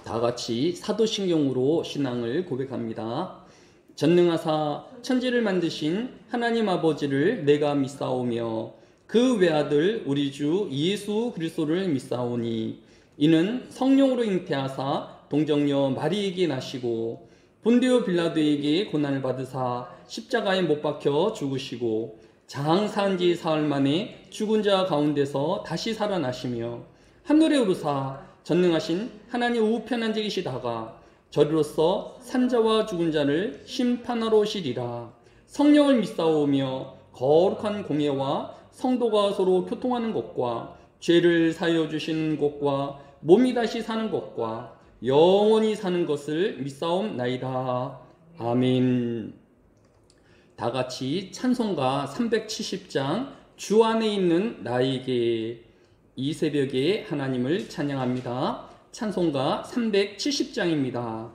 다 같이 사도신경으로 신앙을 고백합니다. 전능하사 천지를 만드신 하나님 아버지를 내가 믿사오며 그 외아들 우리 주 예수 그리스도를 믿사오니 이는 성령으로 잉태하사 동정녀 마리에게 나시고 본디오 빌라도에게 고난을 받으사 십자가에 못 박혀 죽으시고 장사한 지 사흘 만에 죽은 자 가운데서 다시 살아나시며 하늘에 오르사 전능하신 하나님 우편 앉아 계시다가 저리로서 산자와 죽은 자를 심판하러 오시리라. 성령을 믿사오며 거룩한 공예와 성도가 서로 교통하는 것과 죄를 사하여 주시는 것과 몸이 다시 사는 것과 영원히 사는 것을 믿사옵나이다. 아멘. 다 같이 찬송가 370장 주 안에 있는 나에게, 이 새벽에 하나님을 찬양합니다. 찬송가 370장입니다.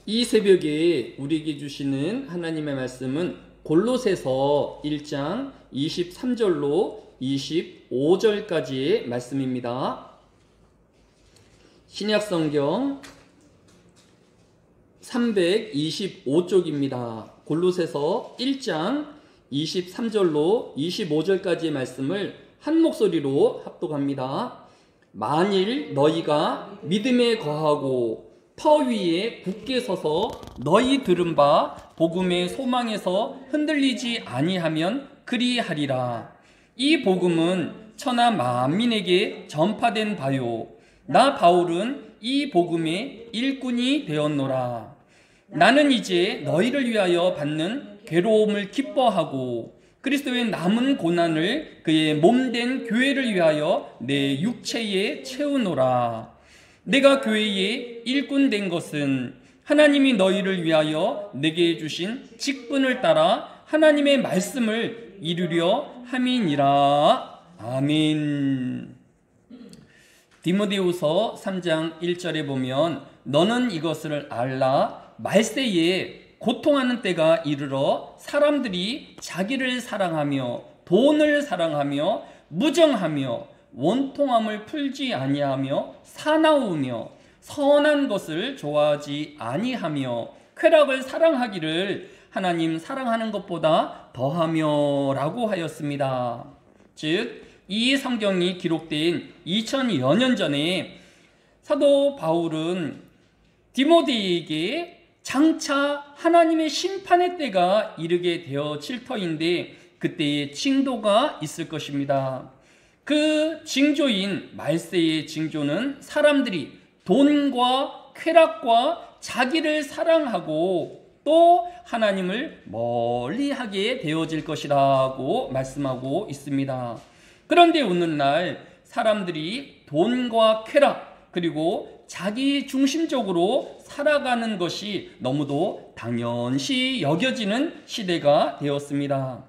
이 새벽에 우리에게 주시는 하나님의 말씀은 골로새서 1장 23절로 25절까지의 말씀입니다. 신약성경 325쪽입니다. 골로새서 1장 23절로 25절까지의 말씀을 한 목소리로 합독합니다. 만일 너희가 믿음에 거하고 터 위에 굳게 서서 너희 들은 바 복음의 소망에서 흔들리지 아니하면 그리하리라. 이 복음은 천하 만민에게 전파된 바요, 나 바울은 이 복음의 일꾼이 되었노라. 나는 이제 너희를 위하여 받는 괴로움을 기뻐하고 그리스도의 남은 고난을 그의 몸된 교회를 위하여 내 육체에 채우노라. 내가 교회의 일꾼 된 것은 하나님이 너희를 위하여 내게 주신 직분을 따라 하나님의 말씀을 이루려 함이니라. 아멘. 디모데후서 3장 1절에 보면 너는 이것을 알라. 말세에 고통하는 때가 이르러 사람들이 자기를 사랑하며 돈을 사랑하며 무정하며 원통함을 풀지 아니하며 사나우며 선한 것을 좋아하지 아니하며 쾌락을 사랑하기를 하나님 사랑하는 것보다 더하며 라고 하였습니다. 즉 이 성경이 기록된 2000여 년 전에 사도 바울은 디모데에게 장차 하나님의 심판의 때가 이르게 되어질 터인데 그때의 징조가 있을 것입니다. 그 징조인 말세의 징조는 사람들이 돈과 쾌락과 자기를 사랑하고 또 하나님을 멀리하게 되어질 것이라고 말씀하고 있습니다. 그런데 오늘날 사람들이 돈과 쾌락 그리고 자기 중심적으로 살아가는 것이 너무도 당연시 여겨지는 시대가 되었습니다.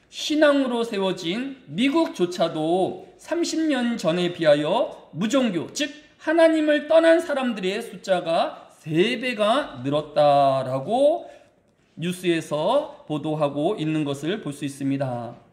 신앙으로 세워진 미국조차도 30년 전에 비하여 무종교, 즉 하나님을 떠난 사람들의 숫자가 3배가 늘었다라고 뉴스에서 보도하고 있는 것을 볼 수 있습니다.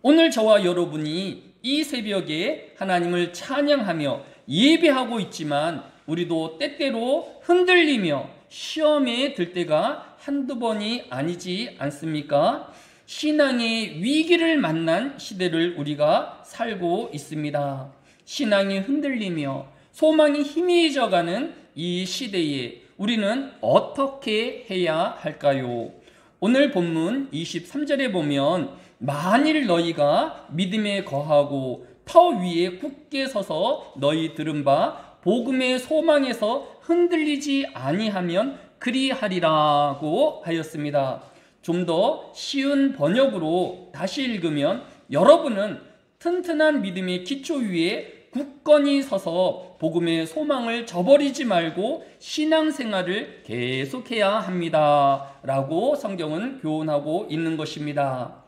오늘 저와 여러분이 이 새벽에 하나님을 찬양하며 예배하고 있지만 우리도 때때로 흔들리며 시험에 들 때가 한두 번이 아니지 않습니까? 신앙의 위기를 만난 시대를 우리가 살고 있습니다. 신앙이 흔들리며 소망이 희미해져가는 이 시대에 우리는 어떻게 해야 할까요? 오늘 본문 23절에 보면 만일 너희가 믿음에 거하고 터 위에 굳게 서서 너희 들은 바 복음의 소망에서 흔들리지 아니하면 그리하리라고 하였습니다. 좀 더 쉬운 번역으로 다시 읽으면 여러분은 튼튼한 믿음의 기초 위에 굳건히 서서 복음의 소망을 저버리지 말고 신앙생활을 계속해야 합니다 라고 성경은 교훈하고 있는 것입니다.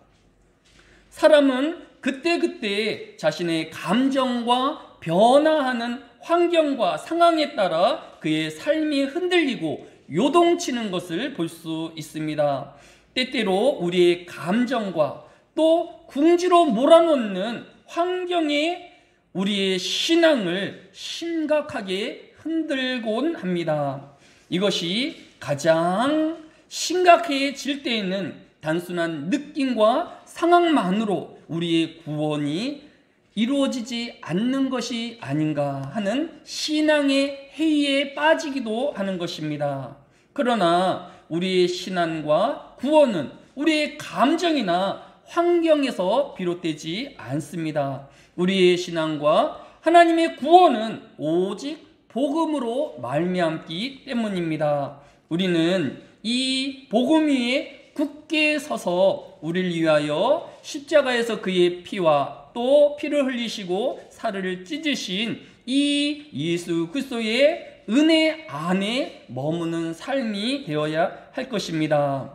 사람은 그때그때 자신의 감정과 변화하는 환경과 상황에 따라 그의 삶이 흔들리고 요동치는 것을 볼 수 있습니다. 때때로 우리의 감정과 또 궁지로 몰아넣는 환경에 우리의 신앙을 심각하게 흔들곤 합니다. 이것이 가장 심각해질 때에는 단순한 느낌과 상황만으로 우리의 구원이 이루어지지 않는 것이 아닌가 하는 신앙의 해이에 빠지기도 하는 것입니다. 그러나 우리의 신앙과 구원은 우리의 감정이나 환경에서 비롯되지 않습니다. 우리의 신앙과 하나님의 구원은 오직 복음으로 말미암기 때문입니다. 우리는 이 복음 위에 굳게 서서 우리를 위하여 십자가에서 그의 피와 또 피를 흘리시고 살을 찢으신 이 예수 그리스도의 은혜 안에 머무는 삶이 되어야 할 것입니다.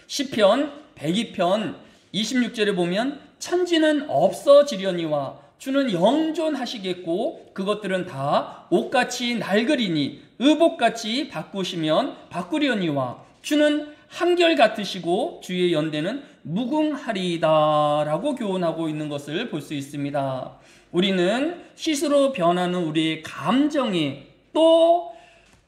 시편 102편 26절에 보면 천지는 없어지려니와 주는 영존하시겠고 그것들은 다 옷같이 낡으리니 의복같이 바꾸시면 바꾸려니와 주는 한결같으시고 주의 연대는 무궁하리이다 라고 교훈하고 있는 것을 볼 수 있습니다. 우리는 시스로 변하는 우리의 감정에 또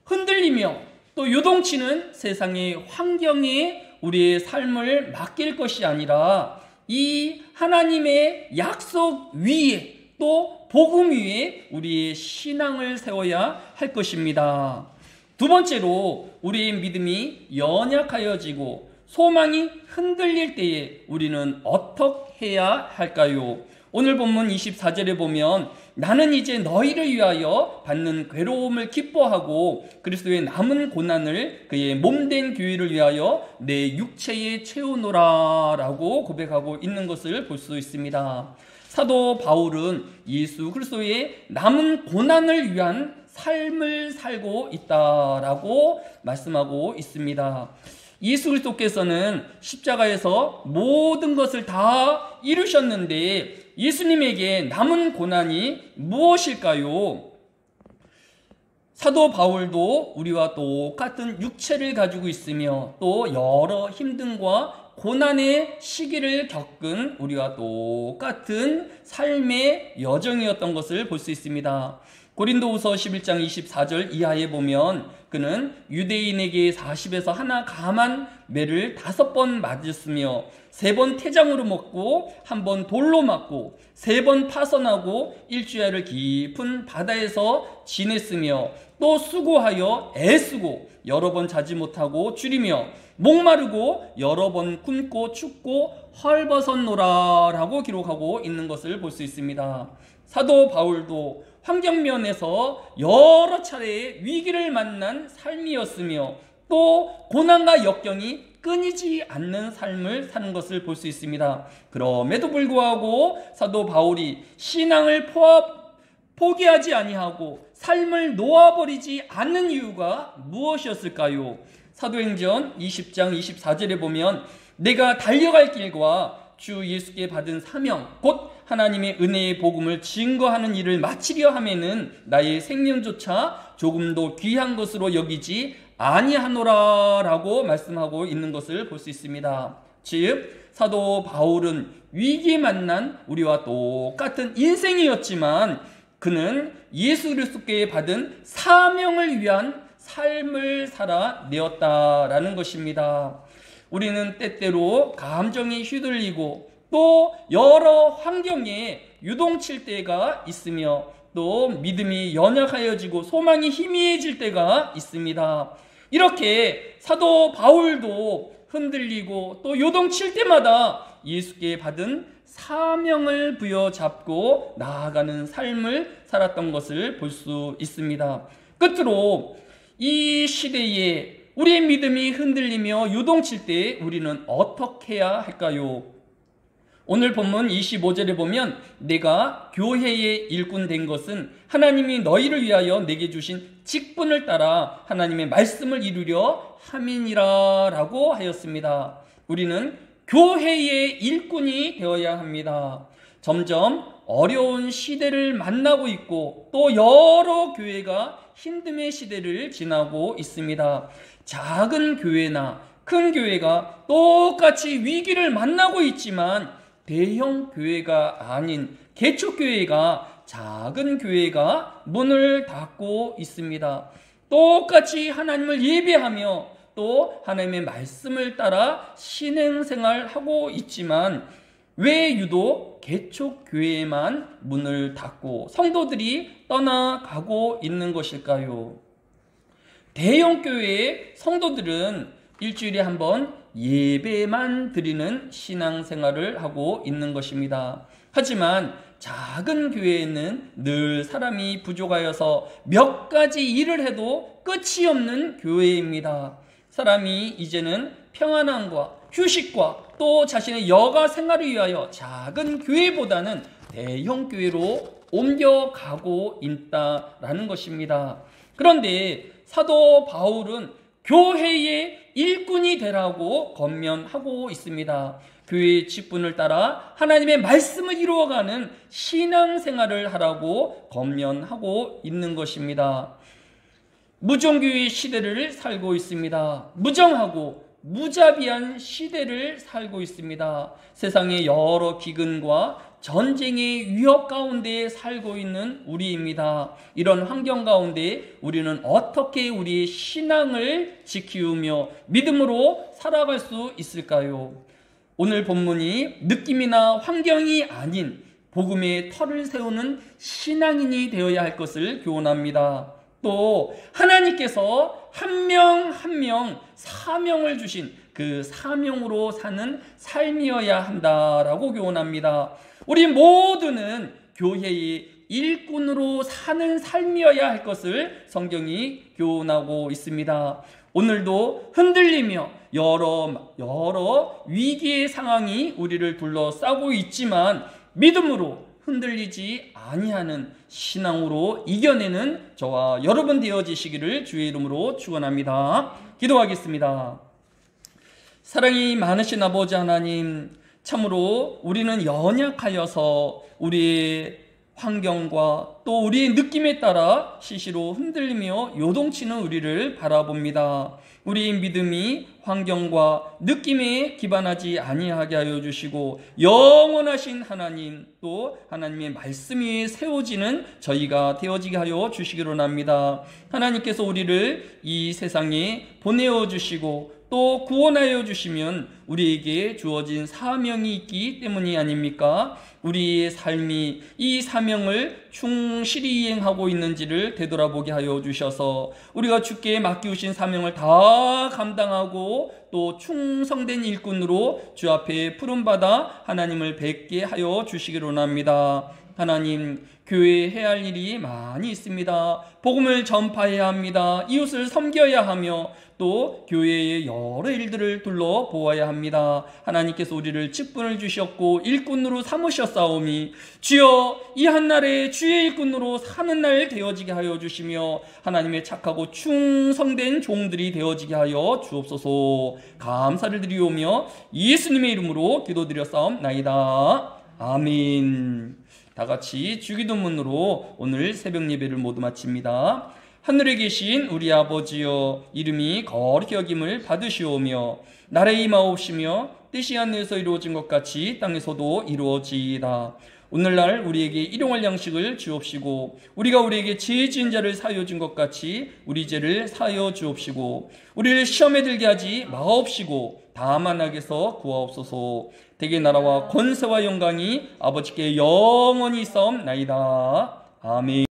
흔들리며 또 요동치는 세상의 환경에 우리의 삶을 맡길 것이 아니라 이 하나님의 약속 위에 또 복음 위에 우리의 신앙을 세워야 할 것입니다. 두 번째로 우리의 믿음이 연약하여지고 소망이 흔들릴 때에 우리는 어떻게 해야 할까요? 오늘 본문 24절에 보면 나는 이제 너희를 위하여 받는 괴로움을 기뻐하고 그리스도의 남은 고난을 그의 몸된 교회를 위하여 내 육체에 채우노라 라고 고백하고 있는 것을 볼 수 있습니다. 사도 바울은 예수 그리스도의 남은 고난을 위한 삶을 살고 있다라고 말씀하고 있습니다. 예수 그리스도께서는 십자가에서 모든 것을 다 이루셨는데 예수님에게 남은 고난이 무엇일까요? 사도 바울도 우리와 똑같은 육체를 가지고 있으며 또 여러 힘듦과 고난의 시기를 겪은 우리와 똑같은 삶의 여정이었던 것을 볼 수 있습니다. 고린도후서 11장 24절 이하에 보면 그는 유대인에게 40에서 하나 감한 매를 5번 맞았으며 3번 태장으로 먹고 1번 돌로 맞고 3번 파선하고 일주일을 깊은 바다에서 지냈으며 또 수고하여 애쓰고 여러 번 자지 못하고 줄이며 목마르고 여러 번 굶고 춥고 헐벗었노라 라고 기록하고 있는 것을 볼 수 있습니다. 사도 바울도 환경면에서 여러 차례의 위기를 만난 삶이었으며 또 고난과 역경이 끊이지 않는 삶을 사는 것을 볼 수 있습니다. 그럼에도 불구하고 사도 바울이 신앙을 포기하지 아니하고 삶을 놓아버리지 않는 이유가 무엇이었을까요? 사도행전 20장 24절에 보면 내가 달려갈 길과 주 예수께 받은 사명 곧 하나님의 은혜의 복음을 증거하는 일을 마치려 하면은 나의 생명조차 조금도 귀한 것으로 여기지 아니하노라 라고 말씀하고 있는 것을 볼 수 있습니다. 즉 사도 바울은 위기에 만난 우리와 똑같은 인생이었지만 그는 예수 그리스도께 받은 사명을 위한 삶을 살아내었다라는 것입니다. 우리는 때때로 감정에 휘둘리고 또 여러 환경에 유동칠 때가 있으며 또 믿음이 연약하여지고 소망이 희미해질 때가 있습니다. 이렇게 사도 바울도 흔들리고 또 요동칠 때마다 예수께 받은 사명을 부여잡고 나아가는 삶을 살았던 것을 볼 수 있습니다. 끝으로 이 시대에 우리의 믿음이 흔들리며 요동칠 때 우리는 어떻게 해야 할까요? 오늘 본문 25절에 보면 내가 교회의 일꾼 된 것은 하나님이 너희를 위하여 내게 주신 직분을 따라 하나님의 말씀을 이루려 함이니라 라고 하였습니다. 우리는 교회의 일꾼이 되어야 합니다. 점점 어려운 시대를 만나고 있고 또 여러 교회가 힘듦의 시대를 지나고 있습니다. 작은 교회나 큰 교회가 똑같이 위기를 만나고 있지만 대형 교회가 아닌 개척교회가 작은 교회가 문을 닫고 있습니다. 똑같이 하나님을 예배하며 또 하나님의 말씀을 따라 신앙생활하고 있지만 왜 유독 개척교회에만 문을 닫고 성도들이 떠나가고 있는 것일까요? 대형교회의 성도들은 일주일에 한 번 예배만 드리는 신앙생활을 하고 있는 것입니다. 하지만 작은 교회에는 늘 사람이 부족하여서 몇 가지 일을 해도 끝이 없는 교회입니다. 사람이 이제는 평안함과 휴식과 또 자신의 여가 생활을 위하여 작은 교회보다는 대형 교회로 옮겨가고 있다라는 것입니다. 그런데 사도 바울은 교회의 일꾼이 되라고 권면하고 있습니다. 교회의 직분을 따라 하나님의 말씀을 이루어가는 신앙생활을 하라고 권면하고 있는 것입니다. 무정교의 시대를 살고 있습니다. 무정하고 무자비한 시대를 살고 있습니다. 세상의 여러 기근과 전쟁의 위협 가운데 살고 있는 우리입니다. 이런 환경 가운데 우리는 어떻게 우리의 신앙을 지키우며 믿음으로 살아갈 수 있을까요? 오늘 본문이 느낌이나 환경이 아닌 복음의 터를 세우는 신앙인이 되어야 할 것을 교훈합니다. 또 하나님께서 한 명 한 명 사명을 주신 그 사명으로 사는 삶이어야 한다라고 교훈합니다. 우리 모두는 교회의 일꾼으로 사는 삶이어야 할 것을 성경이 교훈하고 있습니다. 오늘도 흔들리며 여러 위기의 상황이 우리를 둘러싸고 있지만 믿음으로 흔들리지 아니하는 신앙으로 이겨내는 저와 여러분 되어지시기를 주의 이름으로 축원합니다. 기도하겠습니다. 사랑이 많으신 아버지 하나님, 참으로 우리는 연약하여서 우리의 환경과 또 우리의 느낌에 따라 시시로 흔들리며 요동치는 우리를 바라봅니다. 우리의 믿음이 환경과 느낌에 기반하지 아니하게 하여 주시고 영원하신 하나님, 또 하나님의 말씀 위에 세워지는 저희가 되어지게 하여 주시기로 합니다. 하나님께서 우리를 이 세상에 보내어 주시고 또 구원하여 주시면 우리에게 주어진 사명이 있기 때문이 아닙니까? 우리의 삶이 이 사명을 충실히 이행하고 있는지를 되돌아보게 하여 주셔서 우리가 주께 맡기우신 사명을 다 감당하고 또 충성된 일꾼으로 주 앞에 부름받아 하나님을 뵙게 하여 주시기로 합니다. 하나님, 교회에 해야 할 일이 많이 있습니다. 복음을 전파해야 합니다. 이웃을 섬겨야 하며 또 교회의 여러 일들을 둘러보아야 합니다. 하나님께서 우리를 직분을 주셨고 일꾼으로 삼으셨사오니 주여, 이 한날에 주의 일꾼으로 사는 날 되어지게 하여 주시며 하나님의 착하고 충성된 종들이 되어지게 하여 주옵소서. 감사를 드리오며 예수님의 이름으로 기도드렸사옵나이다. 아멘. 다같이 주기도문으로 오늘 새벽 예배를 모두 마칩니다. 하늘에 계신 우리 아버지여, 이름이 거룩히 여김을 받으시오며 나라의 임하옵시며 뜻이 하늘에서 이루어진 것 같이 땅에서도 이루어지이다. 오늘날 우리에게 일용할 양식을 주옵시고 우리가 우리에게 죄 지은 자를 사하여 준 것 같이 우리 죄를 사하여 주옵시고 우리를 시험에 들게 하지 마옵시고 다만 악에서 구하옵소서. 대개 나라와 권세와 영광이 아버지께 영원히 있사옵나이다. 아멘.